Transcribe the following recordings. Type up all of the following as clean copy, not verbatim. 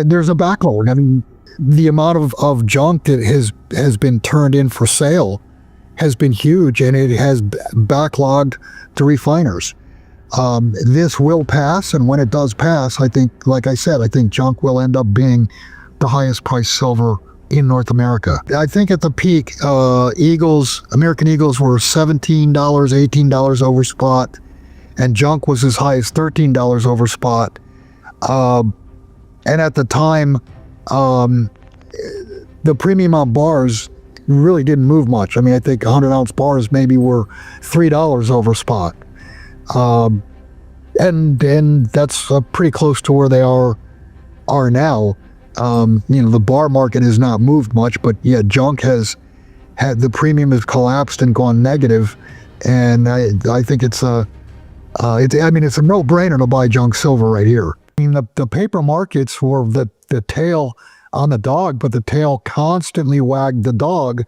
there's a backlog. I mean, the amount of junk that has been turned in for sale has been huge, and it has backlogged the refiners. This will pass, and when it does pass, I think, like I said, I think junk will end up being the highest priced silver in North America. I think at the peak, American Eagles were $17, $18 over spot, and junk was as high as $13 over spot. And at the time, the premium on bars really didn't move much. I mean, I think 100-ounce bars maybe were $3 over spot. And that's pretty close to where they are now. The bar market has not moved much, but yeah, junk has the premium has collapsed and gone negative. And I think it's a no-brainer to buy junk silver right here. I mean, the paper markets were the tail on the dog, but the tail constantly wagged the dog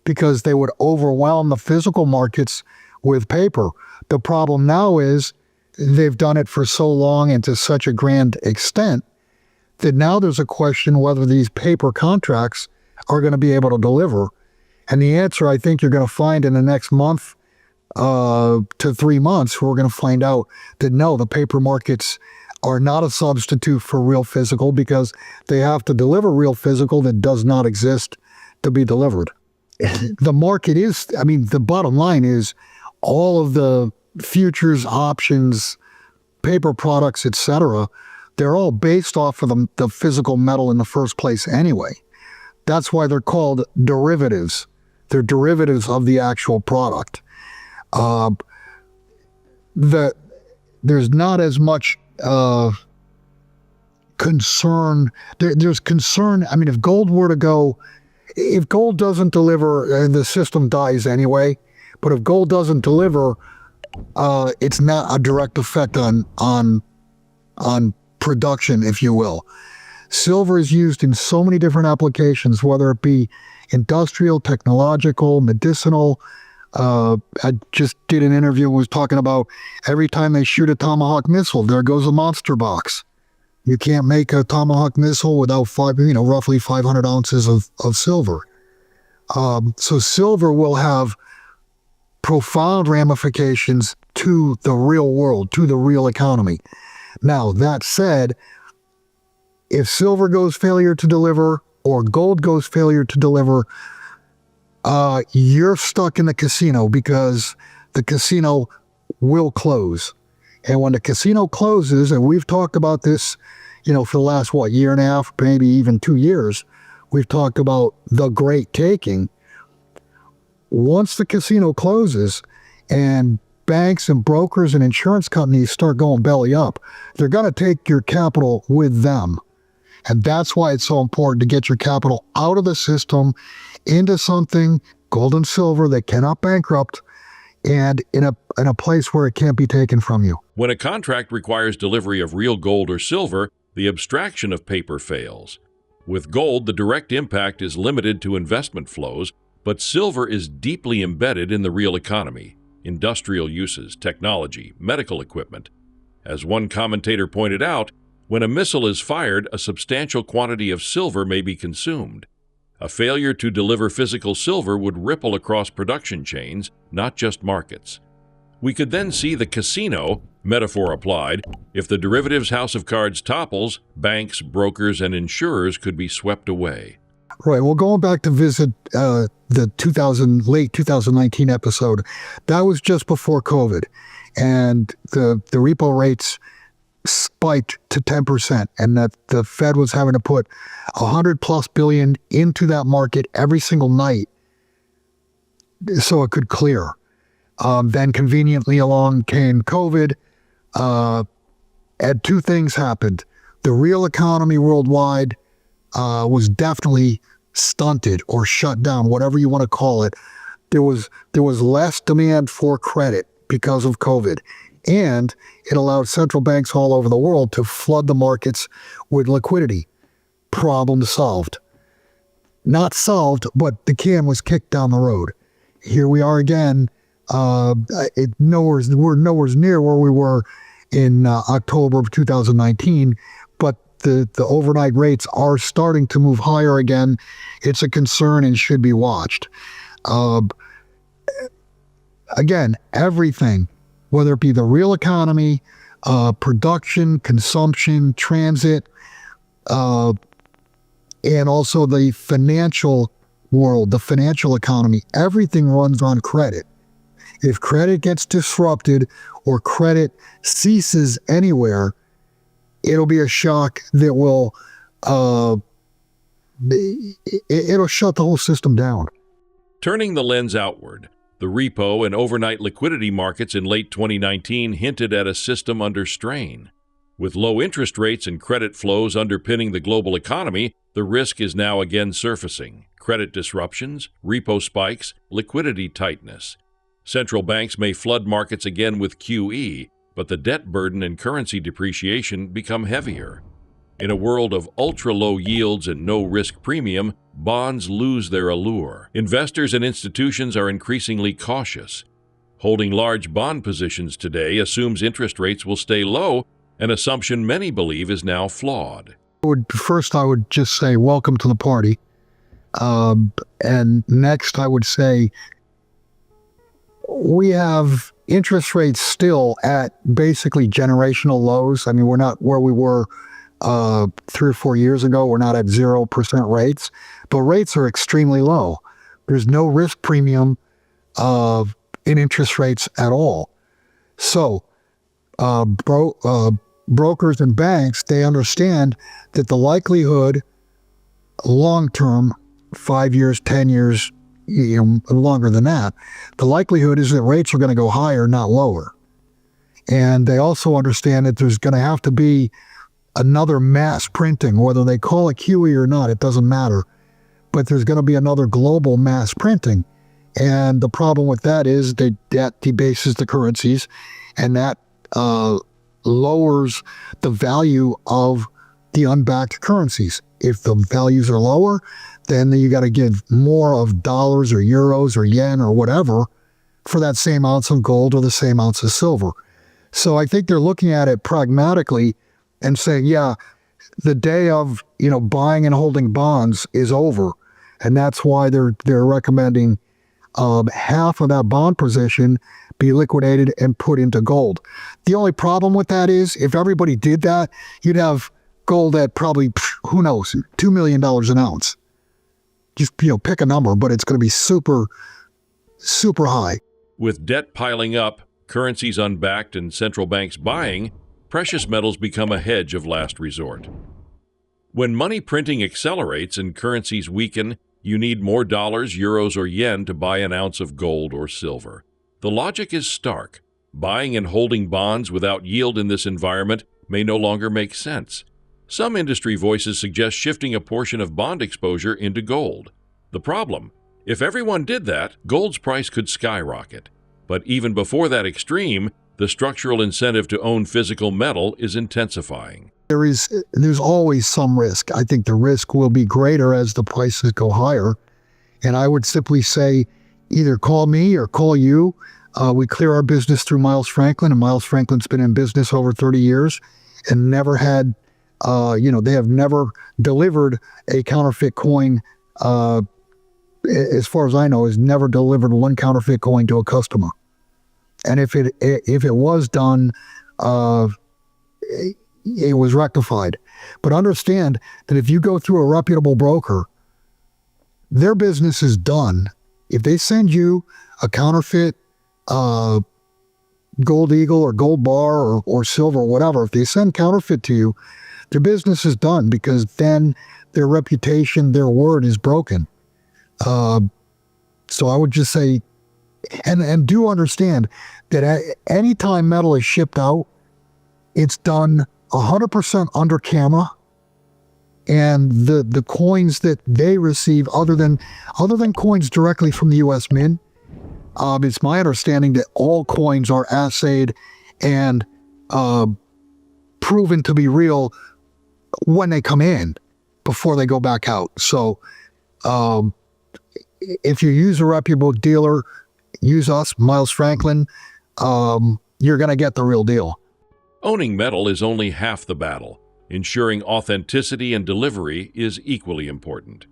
because they would overwhelm the physical markets with paper. The problem now is they've done it for so long and to such a grand extent that now there's a question whether these paper contracts are going to be able to deliver. And the answer, I think, you're going to find in the next month to 3 months, we're going to find out that no, the paper markets are not a substitute for real physical, because they have to deliver real physical that does not exist to be delivered. The market is, I mean, the bottom line is all of the futures, options, paper products, etc., they're all based off of the physical metal in the first place anyway. That's why they're called derivatives. They're derivatives of the actual product. There's not as much concern. There's concern. I mean, if gold doesn't deliver, the system dies anyway. But if gold doesn't deliver, it's not a direct effect on production, if you will. Silver is used in so many different applications, whether it be industrial, technological, medicinal. I just did an interview and was talking about every time they shoot a Tomahawk missile, there goes a monster box. You can't make a Tomahawk missile without roughly 500 ounces of silver. So silver will have profound ramifications to the real world, to the real economy. Now, that said, if silver goes failure to deliver or gold goes failure to deliver, you're stuck in the casino, because the casino will close. And when the casino closes, and we've talked about this, for the last, year and a half, maybe even 2 years, we've talked about the great taking. Once the casino closes and banks and brokers and insurance companies start going belly up, they're going to take your capital with them. And that's why it's so important to get your capital out of the system into something, gold and silver, that cannot bankrupt, and in a place where it can't be taken from you. When a contract requires delivery of real gold or silver, the abstraction of paper fails. With gold, the direct impact is limited to investment flows, but silver is deeply embedded in the real economy, industrial uses, technology, medical equipment. As one commentator pointed out, when a missile is fired, a substantial quantity of silver may be consumed. A failure to deliver physical silver would ripple across production chains, not just markets. We could then see the casino, metaphor applied. If the derivatives house of cards topples, banks, brokers, and insurers could be swept away. Right. Well, going back to visit the late 2019 episode, that was just before COVID, and the repo rates spiked to 10%, and that the Fed was having to put $100+ billion into that market every single night so it could clear. Then conveniently along came COVID, and two things happened. The real economy worldwide was definitely stunted or shut down, whatever you want to call it. There was less demand for credit because of COVID, and it allowed central banks all over the world to flood the markets with liquidity. Problem solved. Not solved, but the can was kicked down the road. Here we are again. We're nowhere near where we were in October of 2019, but the overnight rates are starting to move higher again, it's a concern and should be watched. Again, everything, whether it be the real economy, production, consumption, transit, and also the financial world, the financial economy, everything runs on credit. If credit gets disrupted or credit ceases anywhere, it'll be a shock that will, it'll shut the whole system down. Turning the lens outward, the repo and overnight liquidity markets in late 2019 hinted at a system under strain. With low interest rates and credit flows underpinning the global economy, the risk is now again surfacing. Credit disruptions, repo spikes, liquidity tightness. Central banks may flood markets again with QE, but the debt burden and currency depreciation become heavier. In a world of ultra-low yields and no-risk premium, bonds lose their allure. Investors and institutions are increasingly cautious. Holding large bond positions today assumes interest rates will stay low, an assumption many believe is now flawed. First, I would just say welcome to the party. And next, I would say we have interest rates still at basically generational lows. I mean, we're not where we were 3 or 4 years ago. We're not at 0% rates, but rates are extremely low. There's no risk premium in interest rates at all. So brokers and banks, they understand that the likelihood long-term, 5 years, 10 years, longer than that, the likelihood is that rates are going to go higher, not lower. And they also understand that there's going to have to be another mass printing, whether they call it QE or not, it doesn't matter. But there's going to be another global mass printing. And the problem with that is that debases the currencies, and that lowers the value of the unbacked currencies. If the values are lower, then you got to give more of dollars or euros or yen or whatever for that same ounce of gold or the same ounce of silver. So I think they're looking at it pragmatically and saying, yeah, the day of buying and holding bonds is over, and that's why they're recommending half of that bond position be liquidated and put into gold. The only problem with that is if everybody did that, you'd have gold at probably, who knows, $2 million an ounce. Just, pick a number, but it's going to be super, super high. With debt piling up, currencies unbacked, and central banks buying, precious metals become a hedge of last resort. When money printing accelerates and currencies weaken, you need more dollars, euros, or yen to buy an ounce of gold or silver. The logic is stark. Buying and holding bonds without yield in this environment may no longer make sense. Some industry voices suggest shifting a portion of bond exposure into gold. The problem: if everyone did that, gold's price could skyrocket. But even before that extreme, the structural incentive to own physical metal is intensifying. There's always some risk. I think the risk will be greater as the prices go higher. And I would simply say, either call me or call you. We clear our business through Miles Franklin, and Miles Franklin's been in business over 30 years and never had, they have never delivered a counterfeit coin, as far as I know, has never delivered one counterfeit coin to a customer. And if it was done, it was rectified. But understand that if you go through a reputable broker, their business is done. If they send you a counterfeit gold eagle or gold bar or silver or whatever, if they send counterfeit to you, their business is done, because then their reputation, their word is broken. So I would just say, and do understand that any time metal is shipped out, it's done 100% under camera, and the coins that they receive, other than coins directly from the U.S. Mint, it's my understanding that all coins are assayed and proven to be real when they come in before they go back out. So if you use a reputable dealer, use us, Miles Franklin, you're going to get the real deal. Owning metal is only half the battle. Ensuring authenticity and delivery is equally important.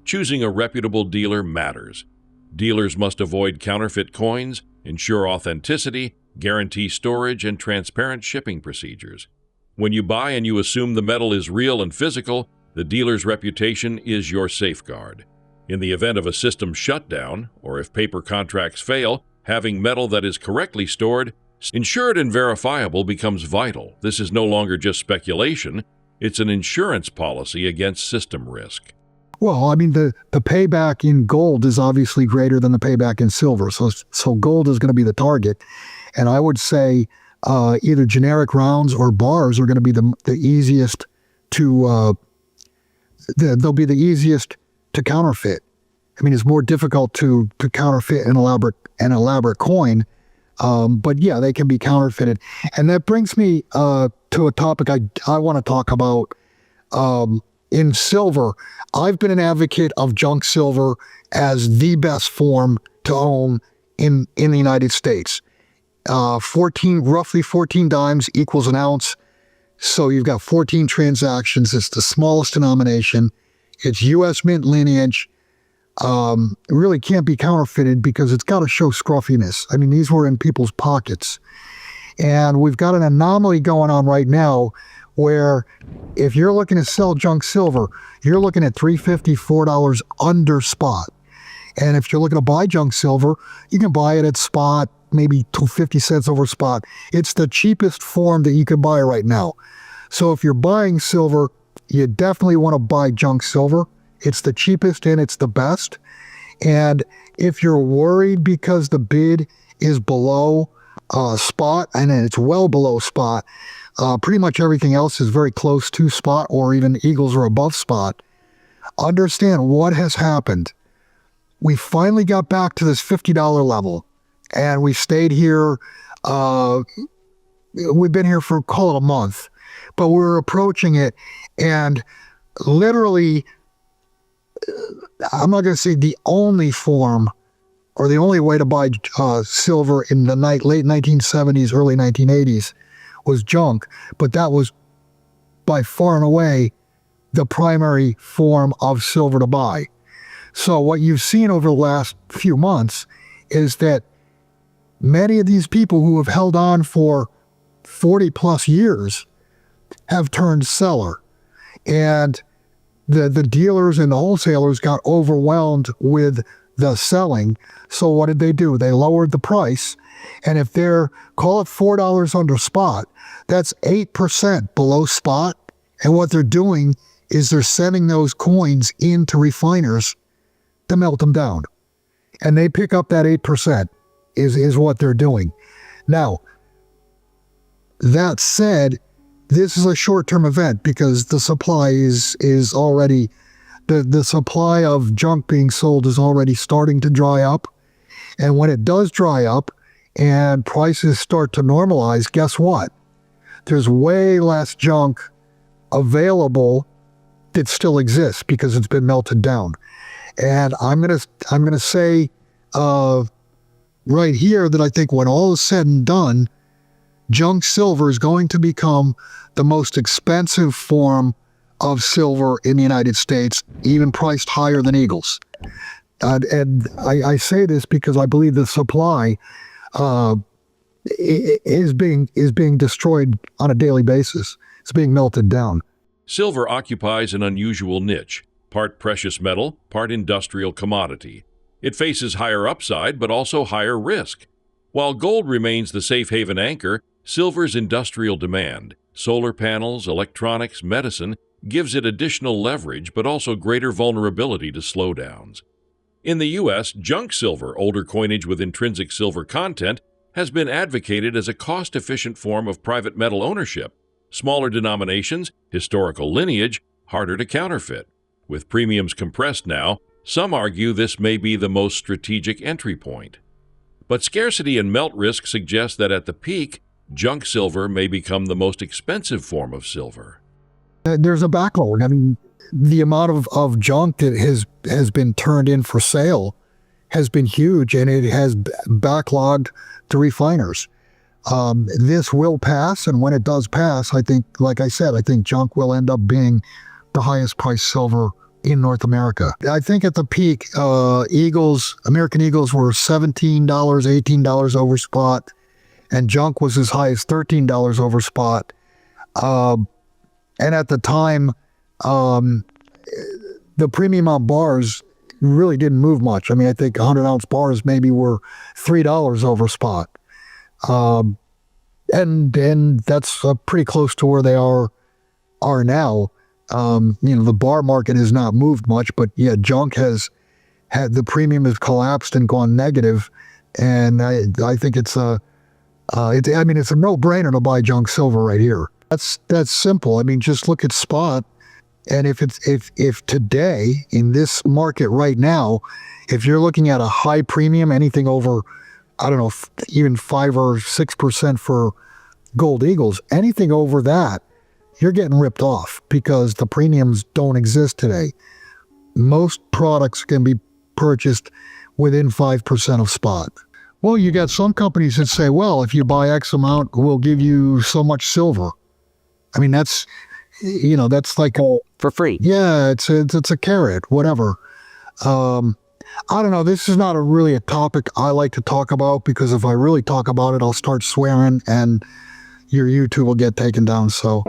Choosing a reputable dealer matters. Dealers must avoid counterfeit coins, ensure authenticity, guarantee storage, and transparent shipping procedures. When you buy and you assume the metal is real and physical, the dealer's reputation is your safeguard. In the event of a system shutdown, or if paper contracts fail, having metal that is correctly stored, insured and verifiable becomes vital. This is no longer just speculation, it's an insurance policy against system risk. Well, I mean, the payback in gold is obviously greater than the payback in silver. So gold is going to be the target. And I would say either generic rounds or bars are going to be the easiest to, they'll be the easiest to counterfeit. I mean, it's more difficult to counterfeit an elaborate coin. But yeah, they can be counterfeited. And that brings me to a topic I want to talk about. In silver, I've been an advocate of junk silver as the best form to own in the United States. Roughly 14 dimes equals an ounce. So you've got 14 transactions. It's the smallest denomination. It's U.S. Mint lineage. It really can't be counterfeited because it's got to show scruffiness. I mean, these were in people's pockets. And we've got an anomaly going on right now where if you're looking to sell junk silver, you're looking at $3.50, $4 under spot. And if you're looking to buy junk silver, you can buy it at spot, maybe 50 cents over spot. It's the cheapest form that you can buy right now. So if you're buying silver, you definitely want to buy junk silver. It's the cheapest and it's the best. And if you're worried because the bid is below spot, and it's well below spot, pretty much everything else is very close to spot, or even eagles are above spot. Understand what has happened. We finally got back to this $50 level, and we stayed here. We've been here for, call it a month, but we're approaching it, and literally, I'm not going to say the only form or the only way to buy silver in the late 1970s, early 1980s was junk, but that was by far and away the primary form of silver to buy. So what you've seen over the last few months is that many of these people who have held on for 40 plus years have turned seller. And the dealers and the wholesalers got overwhelmed with the selling. So what did they do? They lowered the price. And if they're, call it $4 under spot, that's 8% below spot. And what they're doing is they're sending those coins into refiners to melt them down. And they pick up that 8% is what they're doing. Now, that said, this is a short-term event because the supply is already, the supply of junk being sold is already starting to dry up. And when it does dry up and prices start to normalize, guess what? There's way less junk available that still exists because it's been melted down. And I'm gonna say right here that I think when all is said and done, junk silver is going to become the most expensive form of silver in the United States, even priced higher than eagles. And I say this because I believe the supply is being destroyed on a daily basis. It's being melted down. Silver occupies an unusual niche, part precious metal, part industrial commodity. It faces higher upside, but also higher risk. While gold remains the safe haven anchor, silver's industrial demand, solar panels, electronics, medicine, gives it additional leverage, but also greater vulnerability to slowdowns. In the U.S., junk silver, older coinage with intrinsic silver content, has been advocated as a cost-efficient form of private metal ownership. Smaller denominations, historical lineage, harder to counterfeit. With premiums compressed now, some argue this may be the most strategic entry point. But scarcity and melt risk suggest that at the peak, junk silver may become the most expensive form of silver. There's a backlog. I mean, the amount of junk that has been turned in for sale has been huge, and it has backlogged the refiners. This will pass, and when it does pass, I think, like I said, I think junk will end up being the highest priced silver in North America. I think at the peak, American Eagles were $17, $18 over spot, and junk was as high as $13 over spot. And at the time, the premium on bars really didn't move much. I mean, I think 100-ounce bars maybe were $3 over spot. And that's pretty close to where they are now. The bar market has not moved much, but yeah, junk has had the premium has collapsed and gone negative, and I think it's a no-brainer to buy junk silver right here. That's simple. I mean, just look at spot, and if today in this market right now, if you're looking at a high premium, anything over, I don't know, even 5 or 6% for gold eagles, anything over that, you're getting ripped off because the premiums don't exist today. Most products can be purchased within 5% of spot. Well, you got some companies that say, well, if you buy X amount, we'll give you so much silver. I mean, that's like for free. Yeah, it's a carrot, whatever. I don't know. This is not really a topic I like to talk about, because if I really talk about it, I'll start swearing and your YouTube will get taken down. So